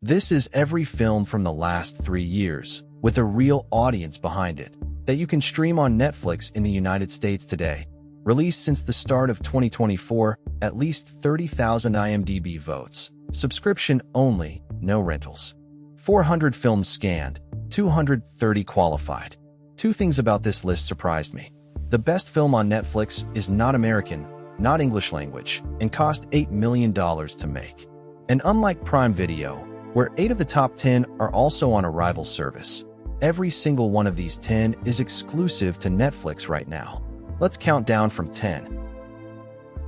This is every film from the last 3 years, with a real audience behind it, that you can stream on Netflix in the United States today. Released since the start of 2024, at least 30,000 IMDb votes. Subscription only, no rentals. 400 films scanned, 230 qualified. 2 things about this list surprised me. The best film on Netflix is not American, not English language, and cost $8 million to make. And unlike Prime Video, where 8 of the top 10 are also on a rival service, every single one of these 10 is exclusive to Netflix right now. Let's count down from 10.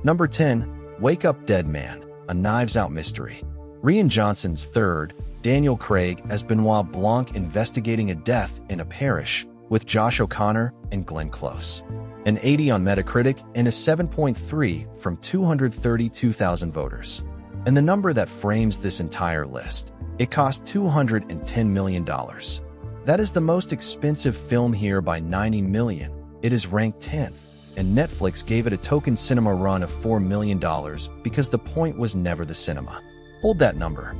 Number 10, Wake Up Dead Man, a Knives Out mystery. Rian Johnson's third, Daniel Craig as Benoit Blanc investigating a death in a parish, with Josh O'Connor and Glenn Close. An 80 on Metacritic and a 7.3 from 232,000 voters. And the number that frames this entire list, it cost $210 million. That is the most expensive film here by $90 million. It is ranked 10th, and Netflix gave it a token cinema run of $4 million because the point was never the cinema. Hold that number.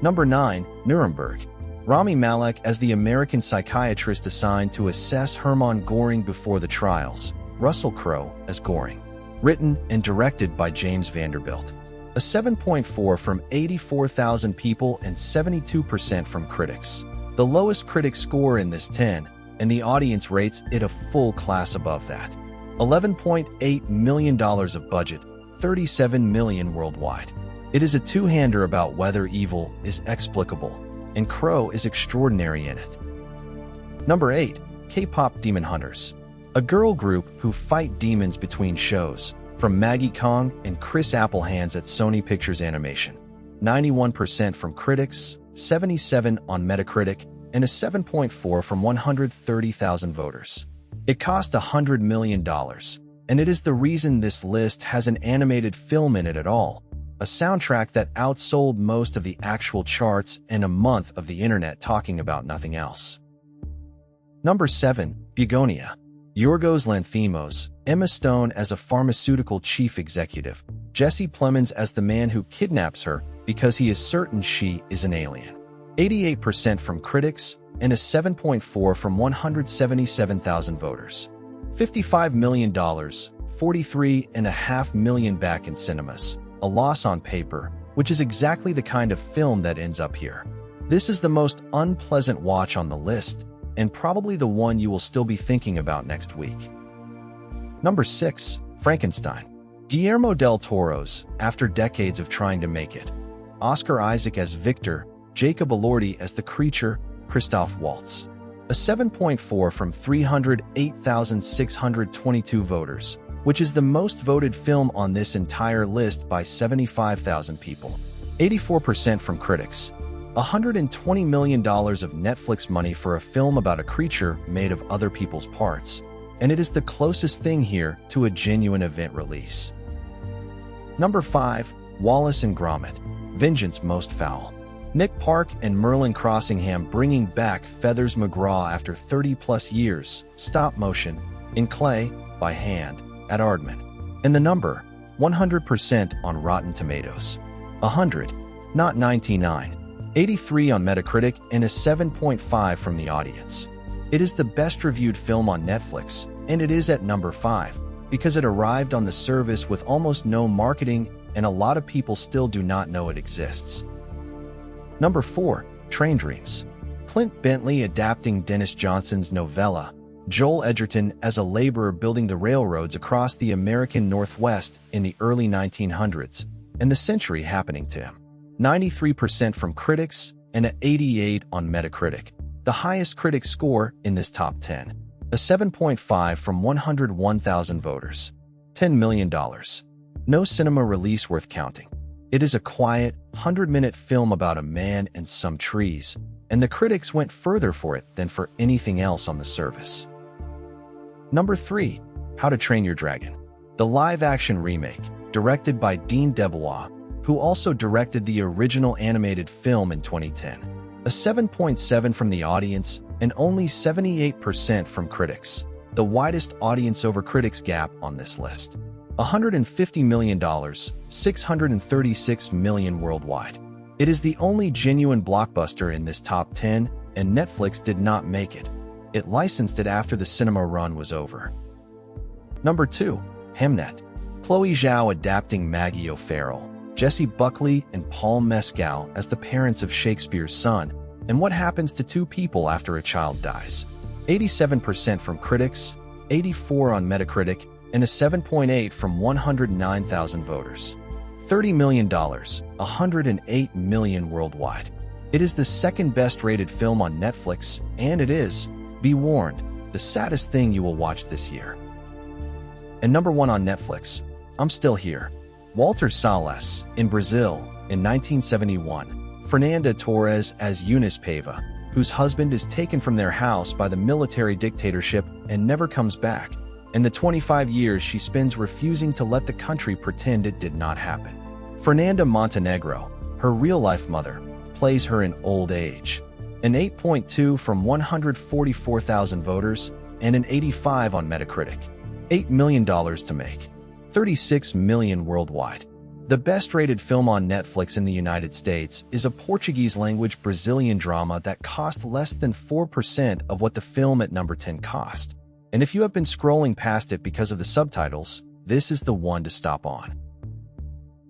Number 9, Nuremberg. Rami Malek as the American psychiatrist assigned to assess Hermann Göring before the trials. Russell Crowe as Göring. Written and directed by James Vanderbilt. A 7.4 from 84,000 people and 72% from critics. The lowest critic score in this 10, and the audience rates it a full class above that. $11.8 million of budget, $37 million worldwide. It is a two-hander about whether evil is explicable, and Crowe is extraordinary in it. Number 8, KPop Demon Hunters. A girl group who fight demons between shows, from Maggie Kong and Chris Applehands at Sony Pictures Animation. 91% from critics, 77 on Metacritic, and a 7.4 from 130,000 voters. It cost $100 million, and it is the reason this list has an animated film in it at all. A soundtrack that outsold most of the actual charts and a month of the internet talking about nothing else. Number 7, Bugonia. Yorgos Lanthimos, Emma Stone as a pharmaceutical chief executive, Jesse Plemons as the man who kidnaps her because he is certain she is an alien. 88% from critics and a 7.4 from 177,000 voters. $55 million, $43.5 million back in cinemas. A loss on paper, which is exactly the kind of film that ends up here. This is the most unpleasant watch on the list, and probably the one you will still be thinking about next week. Number 6, Frankenstein. Guillermo del Toro's, after decades of trying to make it. Oscar Isaac as Victor, Jacob Elordi as the creature, Christoph Waltz. A 7.4 from 308,622 voters, which is the most voted film on this entire list by 75,000 people. 84% from critics. $120 million of Netflix money for a film about a creature made of other people's parts. And it is the closest thing here to a genuine event release. Number 5, Wallace and Gromit. Vengeance Most Fowl. Nick Park and Merlin Crossingham bringing back Feathers McGraw after 30-plus years, stop motion, in clay, by hand, at Aardman. And the number, 100% on Rotten Tomatoes. 100, not 99. 83 on Metacritic and a 7.5 from the audience. It is the best reviewed film on Netflix, and it is at number 5, because it arrived on the service with almost no marketing and a lot of people still do not know it exists. Number 4, Train Dreams. Clint Bentley adapting Dennis Johnson's novella, Joel Edgerton as a laborer building the railroads across the American Northwest in the early 1900s, and the century happening to him. 93% from critics and an 88 on Metacritic, the highest critic score in this top 10. A 7.5 from 101,000 voters. $10 million. No cinema release worth counting. It is a quiet, 100-minute film about a man and some trees, and the critics went further for it than for anything else on the service. Number 3, How to Train Your Dragon. The live-action remake, directed by Dean DeBois, who also directed the original animated film in 2010. A 7.7 from the audience and only 78% from critics, the widest audience over critics gap on this list. $150 million, $636 million worldwide. It is the only genuine blockbuster in this top 10, and Netflix did not make it. It licensed it after the cinema run was over. Number 2. Hamnet. Chloe Zhao adapting Maggie O'Farrell, Jessie Buckley, and Paul Mescal as the parents of Shakespeare's son, and what happens to two people after a child dies. 87% from critics, 84 on Metacritic, and a 7.8 from 109,000 voters. $30 million, $108 million worldwide. It is the second best rated film on Netflix, and it is, be warned, the saddest thing you will watch this year. And number 1 on Netflix, I'm Still Here. Walter Salles, in Brazil, in 1971. Fernanda Torres as Eunice Paiva, whose husband is taken from their house by the military dictatorship and never comes back, and the 25 years she spends refusing to let the country pretend it did not happen. Fernanda Montenegro, her real-life mother, plays her in old age. An 8.2 from 144,000 voters and an 85 on Metacritic. $8 million to make. $36 million worldwide. The best-rated film on Netflix in the United States is a Portuguese-language Brazilian drama that cost less than 4% of what the film at number 10 cost. And if you have been scrolling past it because of the subtitles, this is the one to stop on.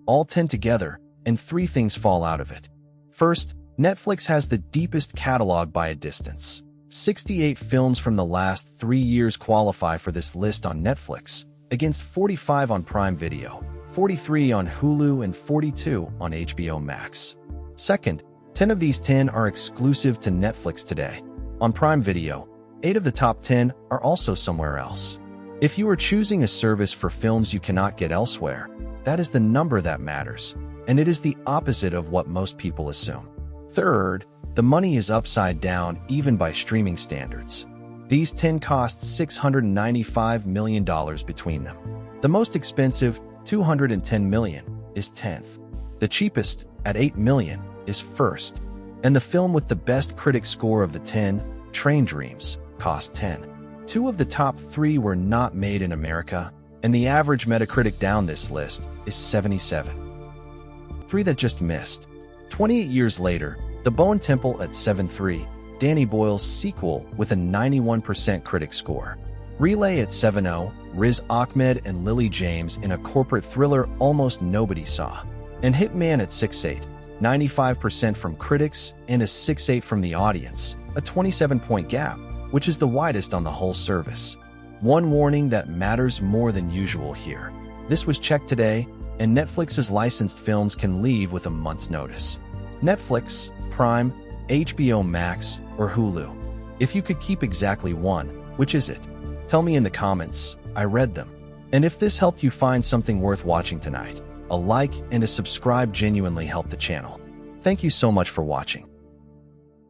All 10 together, and 3 things fall out of it. First, Netflix has the deepest catalog by a distance. 68 films from the last 3 years qualify for this list on Netflix, against 45 on Prime Video, 43 on Hulu, and 42 on HBO Max. Second, 10 of these 10 are exclusive to Netflix today. On Prime Video, 8 of the top 10 are also somewhere else. If you are choosing a service for films you cannot get elsewhere, that is the number that matters, and it is the opposite of what most people assume. Third, the money is upside down even by streaming standards. These 10 cost $695 million between them. The most expensive, $210 million, is 10th. The cheapest, at $8 million, is first. And the film with the best critic score of the 10, Train Dreams, cost 10. 2 of the top 3 were not made in America, and the average Metacritic down this list is 77. 3 that just missed. 28 years later, The Bone Temple at 7.3, Danny Boyle's sequel with a 91% critic score. Relay at 7.0, Riz Ahmed and Lily James in a corporate thriller almost nobody saw. And Hitman at 6.8, 95% from critics and a 6.8 from the audience, a 27-point gap, which is the widest on the whole service. One warning that matters more than usual here. This was checked today, and Netflix's licensed films can leave with a month's notice. Netflix, Prime, HBO Max, or Hulu. If you could keep exactly one, which is it? Tell me in the comments. I read them. And if this helped you find something worth watching tonight, a like and a subscribe genuinely help the channel. Thank you so much for watching.